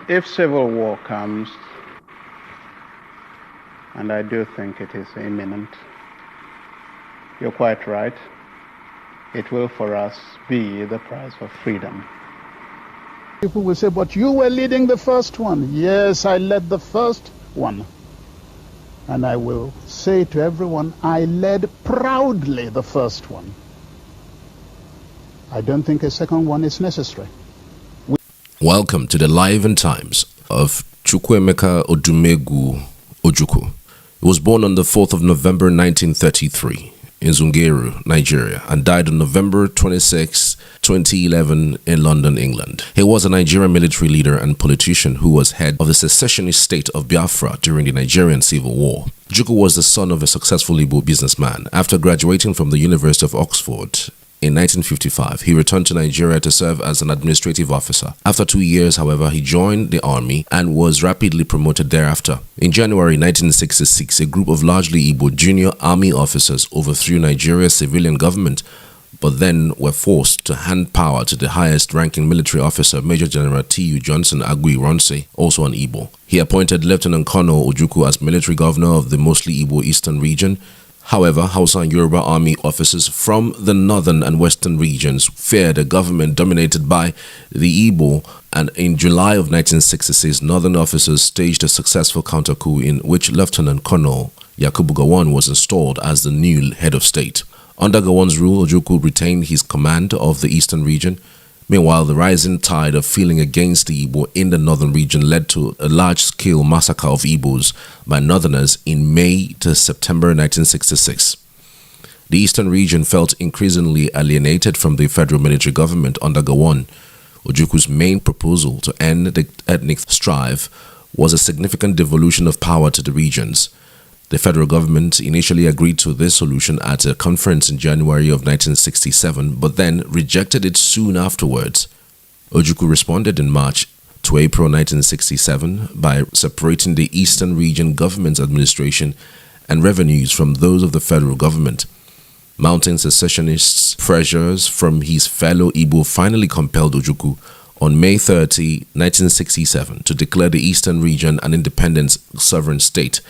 If civil war comes, and I do think it is imminent, you're quite right, it will for us be the price of freedom. People will say, but you were leading the first one. Yes, I led the first one. And I will say to everyone, I led proudly the first one. I don't think a second one is necessary. Welcome to the Life and Times of Chukwuemeka Odumegwu Ojukwu. He was born on the 4th of November 1933 in Zungeru, Nigeria, and died on November 26, 2011 in London, England. He was a Nigerian military leader and politician who was head of the secessionist state of Biafra during the Nigerian Civil War. Ojukwu was the son of a successful Igbo businessman. After graduating from the University of Oxford in 1955, he returned to Nigeria to serve as an administrative officer. After 2 years, however, he joined the army and was rapidly promoted thereafter. In January 1966, a group of largely Igbo junior army officers overthrew Nigeria's civilian government, but then were forced to hand power to the highest-ranking military officer, Major General T.U. Johnson Agui-Ronse, also an Igbo. He appointed Lieutenant Colonel Ojukwu as military governor of the mostly Igbo eastern region. However, Hausa and Yoruba army officers from the northern and western regions feared a government dominated by the Igbo, and in July of 1966, northern officers staged a successful counter-coup in which Lieutenant Colonel Yakubu Gowon was installed as the new head of state. Under Gowon's rule, Ojukwu retained his command of the eastern region. Meanwhile, the rising tide of feeling against the Igbo in the northern region led to a large-scale massacre of Igbos by northerners in May to September 1966. The eastern region felt increasingly alienated from the federal military government under Gowon. Ojukwu's main proposal to end the ethnic strife was a significant devolution of power to the regions. The federal government initially agreed to this solution at a conference in January of 1967, but then rejected it soon afterwards. Ojukwu responded in March to April 1967 by separating the Eastern Region Government administration and revenues from those of the federal government. Mounting secessionist pressures from his fellow Igbo finally compelled Ojukwu on May 30, 1967 to declare the Eastern Region an independent sovereign state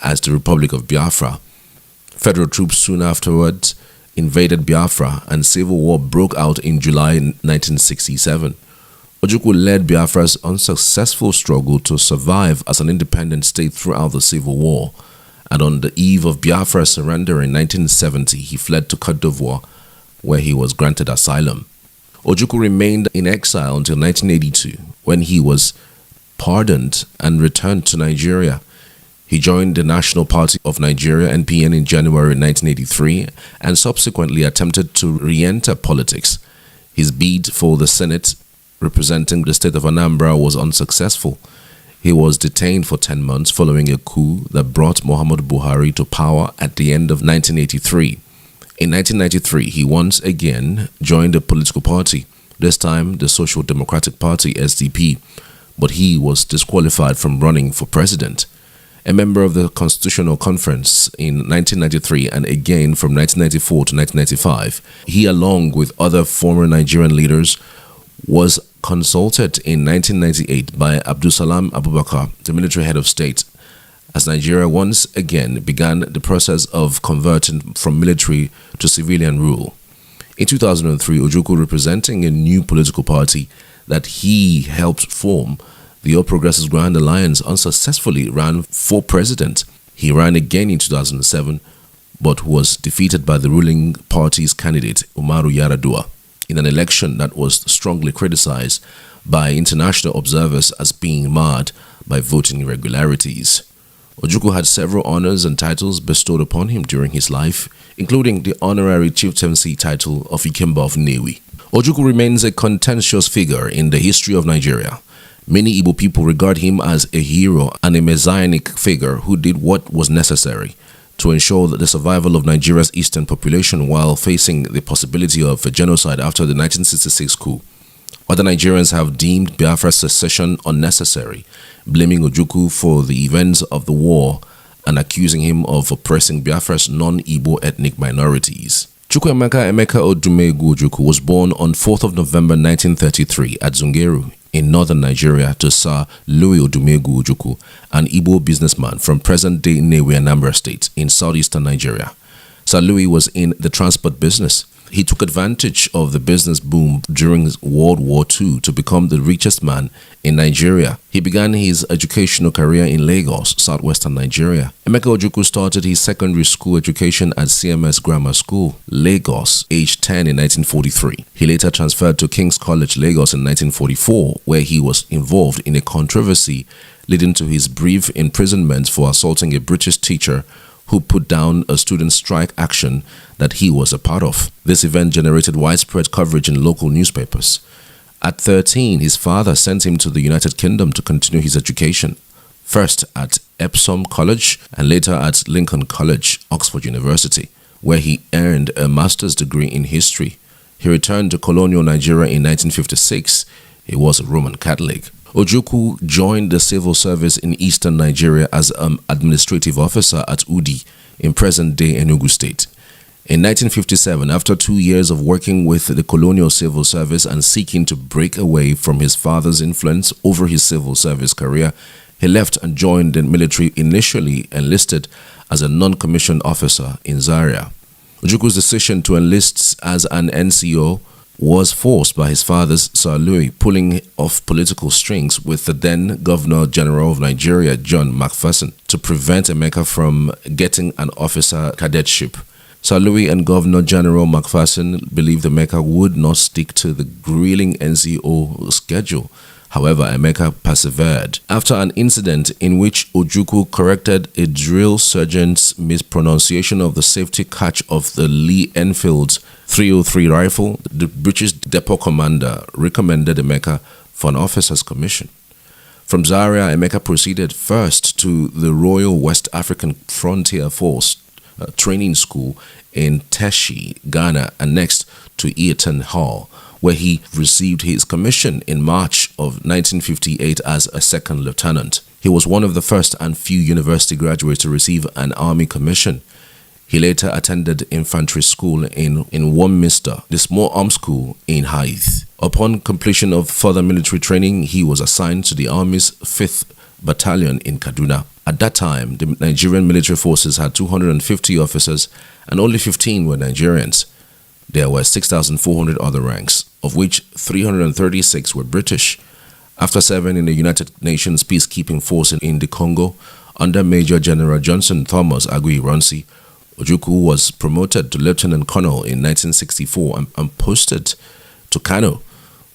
as the Republic of Biafra. Federal troops soon afterwards invaded Biafra and civil war broke out in July 1967. Ojukwu led Biafra's unsuccessful struggle to survive as an independent state throughout the civil war, and on the eve of Biafra's surrender in 1970, he fled to Côte d'Ivoire, where he was granted asylum. Ojukwu remained in exile until 1982, when he was pardoned and returned to Nigeria. He joined the National Party of Nigeria (NPN) in January 1983 and subsequently attempted to re-enter politics. His bid for the Senate representing the state of Anambra was unsuccessful. He was detained for 10 months following a coup that brought Muhammadu Buhari to power at the end of 1983. In 1993, he once again joined a political party, this time the Social Democratic Party (SDP), but he was disqualified from running for president. A member of the Constitutional Conference in 1993 and again from 1994 to 1995, he, along with other former Nigerian leaders, was consulted in 1998 by Abdulsalam Abubakar, the military head of state, as Nigeria once again began the process of converting from military to civilian rule. In 2003, Ojukwu, representing a new political party that he helped form, the All Progressives Grand Alliance, unsuccessfully ran for president. He ran again in 2007, but was defeated by the ruling party's candidate, Umaru Yar'Adua, in an election that was strongly criticized by international observers as being marred by voting irregularities. Ojukwu had several honors and titles bestowed upon him during his life, including the honorary chieftaincy title of Ikemba of Nnewi. Ojukwu remains a contentious figure in the history of Nigeria. Many Igbo people regard him as a hero and a messianic figure who did what was necessary to ensure that the survival of Nigeria's eastern population while facing the possibility of a genocide after the 1966 coup. Other Nigerians have deemed Biafra's secession unnecessary, blaming Ojukwu for the events of the war and accusing him of oppressing Biafra's non-Igbo ethnic minorities. Chukwuemeka Emeka Odumegwu Ojukwu was born on 4th of November 1933 at Zungeru in northern Nigeria to Sir Louis Odumegu Ojukwu, an Igbo businessman from present-day Nnewi, Anambra State in southeastern Nigeria. Sir Louis was in the transport business. He took advantage of the business boom during World War II to become the richest man in Nigeria. He began his educational career in Lagos, southwestern Nigeria. Emeka Ojukwu started his secondary school education at CMS Grammar School, Lagos, aged 10 in 1943. He later transferred to King's College, Lagos in 1944, where he was involved in a controversy leading to his brief imprisonment for assaulting a British teacher who put down a student strike action that he was a part of. This event generated widespread coverage in local newspapers. At 13, his father sent him to the United Kingdom to continue his education, first at Epsom College and later at Lincoln College, Oxford University, where he earned a master's degree in history. He returned to colonial Nigeria in 1956. He was a Roman Catholic. Ojukwu joined the civil service in eastern Nigeria as an administrative officer at Udi in present-day Enugu State. In 1957, after 2 years of working with the colonial civil service and seeking to break away from his father's influence over his civil service career, he left and joined the military, initially enlisted as a non-commissioned officer in Zaria. Ojukwu's decision to enlist as an NCO was forced by his father's Sir Louis pulling off political strings with the then Governor General of Nigeria, John McPherson, to prevent Emeka from getting an officer cadetship. Sir Louis and Governor General McPherson believed Emeka would not stick to the grueling NCO schedule. However, Emeka persevered. After an incident in which Ojukwu corrected a drill sergeant's mispronunciation of the safety catch of the Lee Enfield's 303 rifle, the British depot commander recommended Emeka for an officer's commission. From Zaria, Emeka proceeded first to the Royal West African Frontier Force training school in Teshi, Ghana, and next to Eaton Hall, where he received his commission in March of 1958 as a second lieutenant. He was one of the first and few university graduates to receive an army commission. He later attended infantry school in Warminster, the small arms school in Hythe. Upon completion of further military training, he was assigned to the Army's 5th Battalion in Kaduna. At that time, the Nigerian military forces had 250 officers and only 15 were Nigerians. There were 6,400 other ranks, of which 336 were British. After serving in the United Nations peacekeeping force in the Congo, under Major General Johnson Thomas Aguiyi-Ironsi, Ojukwu was promoted to Lieutenant Colonel in 1964 and posted to Kano,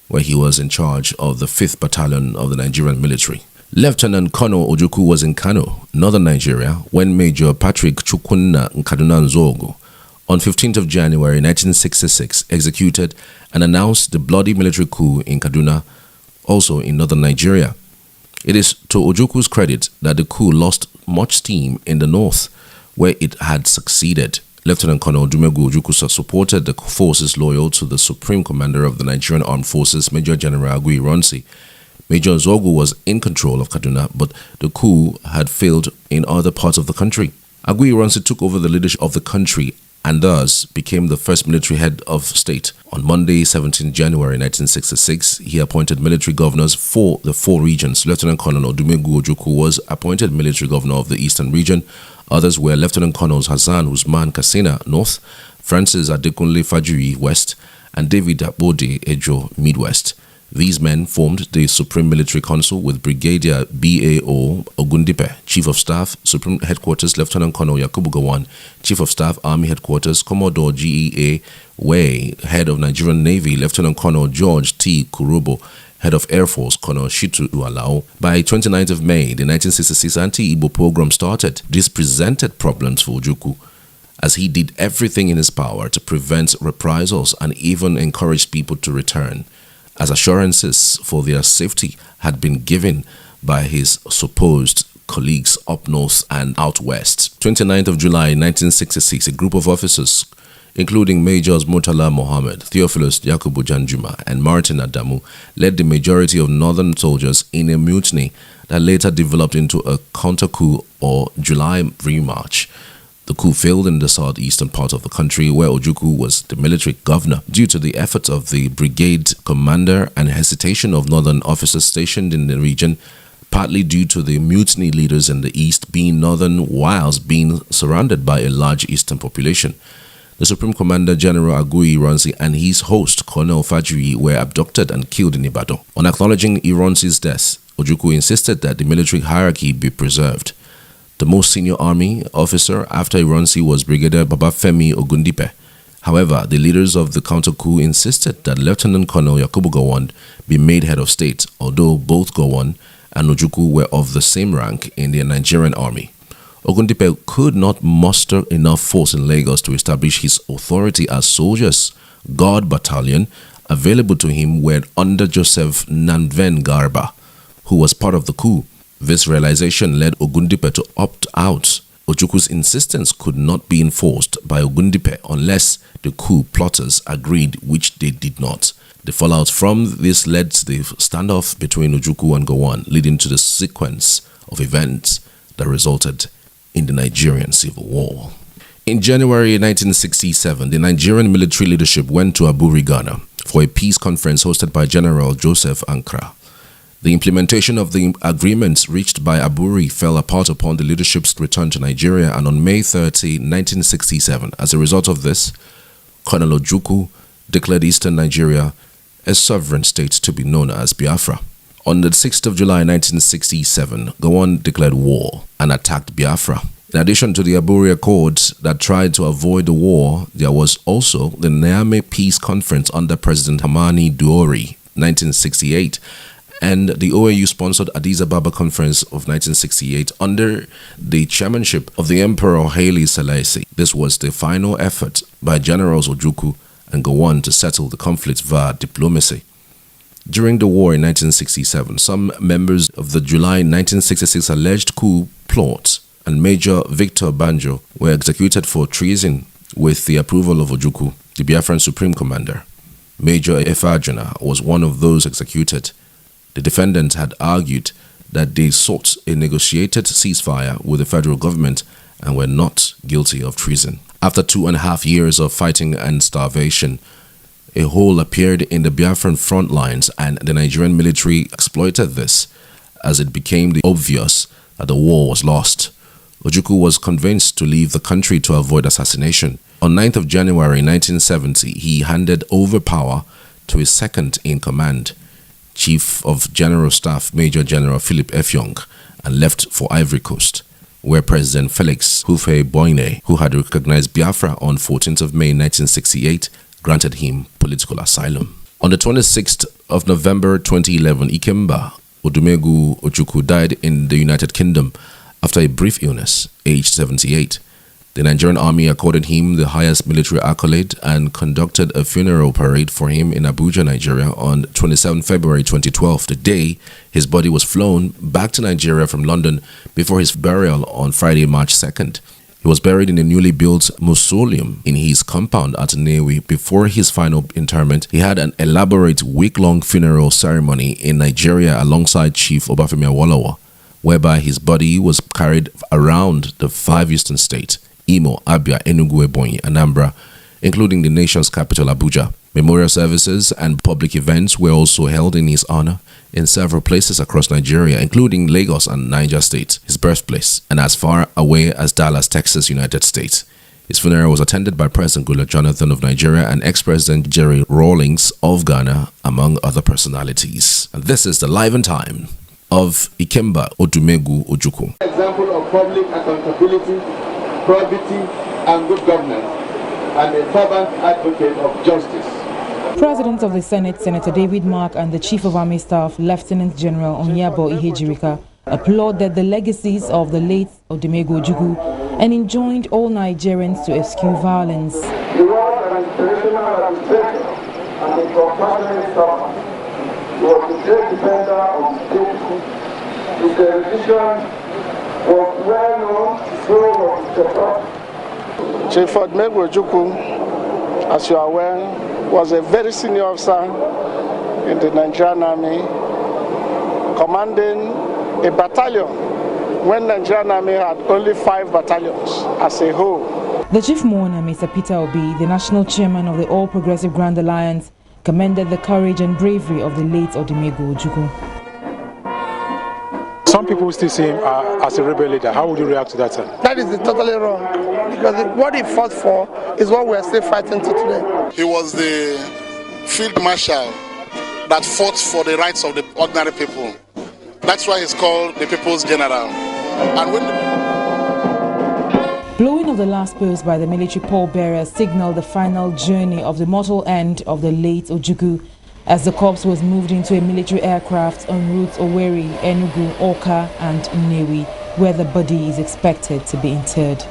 where he was in charge of the 5th Battalion of the Nigerian military. Lieutenant Colonel Ojukwu was in Kano, northern Nigeria, when Major Patrick Chukwunna Nkaduna Nzogo, on 15th of January 1966, executed and announced the bloody military coup in Kaduna, also in northern Nigeria. It is to Ojukwu's credit that the coup lost much steam in the north, where it had succeeded. Lieutenant Colonel Odumegu Ojukwu supported the forces loyal to the Supreme Commander of the Nigerian Armed Forces, Major General Aguiyi-Ironsi. Major Nzogu was in control of Kaduna, but the coup had failed in other parts of the country. Aguiyi-Ironsi took over the leadership of the country and thus became the first military head of state. On Monday, 17 January 1966, he appointed military governors for the 4 regions. Lieutenant Colonel Odumegu Ojukwu was appointed military governor of the Eastern region. Others were Lieutenant Colonels Hassan Usman Kassina, North, Francis Adekunle Fajiri, West, and David Abode Ejo, Midwest. These men formed the Supreme Military Council with Brigadier B.A.O. Ogundipe, Chief of Staff, Supreme Headquarters, Lieutenant Colonel Yakubu Gowon, Chief of Staff, Army Headquarters, Commodore G.E.A. Way, Head of Nigerian Navy, Lieutenant Colonel George T. Kurobo, Head of Air Force, Colonel Shitu Alao. By 29th of May, the 1966 anti-Igbo program started. This presented problems for Ojukwu, as he did everything in his power to prevent reprisals and even encouraged people to return, as assurances for their safety had been given by his supposed colleagues up north and out west. 29th of July 1966, a group of officers, including Majors Murtala Mohammed, Theophilus Yakubu Janjuma, and Martin Adamu, led the majority of northern soldiers in a mutiny that later developed into a counter-coup or July remarch. The coup failed in the southeastern part of the country, where Ojukwu was the military governor, due to the efforts of the brigade commander and hesitation of northern officers stationed in the region, partly due to the mutiny leaders in the east being northern whilst being surrounded by a large eastern population. The Supreme Commander General Agui Ironsi and his host Colonel Fajri were abducted and killed in Ibadan. On acknowledging Ironsi's death, Ojukwu insisted that the military hierarchy be preserved. The most senior army officer after Ironsi was Brigadier Babafemi Ogundipe. However, the leaders of the counter-coup insisted that Lieutenant Colonel Yakubu Gowon be made head of state, although both Gowon and Ojukwu were of the same rank in the Nigerian army. Ogundipe could not muster enough force in Lagos to establish his authority as soldiers. Guard battalion available to him were under Joseph Nanven Garba, who was part of the coup. This realization led Ogundipe to opt out. Ojukwu's insistence could not be enforced by Ogundipe unless the coup plotters agreed, which they did not. The fallout from this led to the standoff between Ojukwu and Gowon, leading to the sequence of events that resulted in the Nigerian Civil War. In January 1967, the Nigerian military leadership went to Aburi, Ghana, for a peace conference hosted by General Joseph Ankara. The implementation of the agreements reached by Aburi fell apart upon the leadership's return to Nigeria, and on May 30, 1967, as a result of this, Colonel Ojukwu declared Eastern Nigeria a sovereign state to be known as Biafra. On the 6th of July 1967, Gowon declared war and attacked Biafra. In addition to the Aburi Accords that tried to avoid the war, there was also the Niamey Peace Conference under President Hamani Duori, 1968, and the OAU-sponsored Addis Ababa Conference of 1968 under the chairmanship of the Emperor Haile Selassie. This was the final effort by Generals Ojukwu and Gowon to settle the conflict via diplomacy. During the war in 1967, some members of the July 1966 alleged coup plot and Major Victor Banjo were executed for treason with the approval of Ojukwu, the Biafran Supreme Commander. Major Efajuna was one of those executed. The defendants had argued that they sought a negotiated ceasefire with the federal government and were not guilty of treason. After 2.5 years of fighting and starvation, a hole appeared in the Biafran front lines, and the Nigerian military exploited this as it became obvious that the war was lost. Ojukwu was convinced to leave the country to avoid assassination. On 9th of January 1970, he handed over power to his second-in-command, Chief of General Staff Major General Philip Effiong, and left for Ivory Coast, where President Felix Houphouët-Boigny, who had recognized Biafra on 14th of May 1968, granted him political asylum. On the 26th of November 2011, Ikemba Odumegwu Ojukwu died in the United Kingdom after a brief illness, aged 78. The Nigerian army accorded him the highest military accolade and conducted a funeral parade for him in Abuja, Nigeria on 27 February 2012, the day his body was flown back to Nigeria from London before his burial on Friday, March 2nd. He was buried in a newly built mausoleum in his compound at Nnewi. Before his final interment, he had an elaborate week-long funeral ceremony in Nigeria alongside Chief Obafemi Awolowo, whereby his body was carried around the 5 eastern states, Imo, Abia, Enugu, Ebonyi, Anambra, including the nation's capital, Abuja. Memorial services and public events were also held in his honor in several places across Nigeria, including Lagos and Niger State, his birthplace, and as far away as Dallas, Texas, United States. His funeral was attended by President Goodluck Jonathan of Nigeria and ex-President Jerry Rawlings of Ghana, among other personalities. And this is the Live and Time of Ikemba Odumegwu Ojukwu. Example of public accountability, probity, and good governance, and a fervent advocate of justice. President of the Senate, Senator David Mark, and the Chief of Army Staff, Lieutenant General Onyabo Ihejirika, applauded the legacies of the late Odumegwu Ojukwu and enjoined all Nigerians to eschew violence. He was an inspirational administrator and a compassionate servant. He was a great defender of the state. His erudition was well known, so was his support. Chief Odumegwu Ojukwu, as you are aware, was a very senior officer in the Nigerian Army, commanding a battalion when Nigerian Army had only 5 battalions as a whole. The chief mourner, Mr. Peter Obi, the national chairman of the All Progressive Grand Alliance, commended the courage and bravery of the late Odumegwu Ojukwu. Some people still see him as a rebel leader. How would you react to that, sir? That is totally wrong, because what he fought for is what we are still fighting to today. He was the field marshal that fought for the rights of the ordinary people. That's why he's called the People's General. And when Blowing of the last post by the military pallbearer signaled the final journey of the mortal end of the late Ojukwu, as the corpse was moved into a military aircraft en route Owerri, Enugu, Awka and Nnewi, where the body is expected to be interred.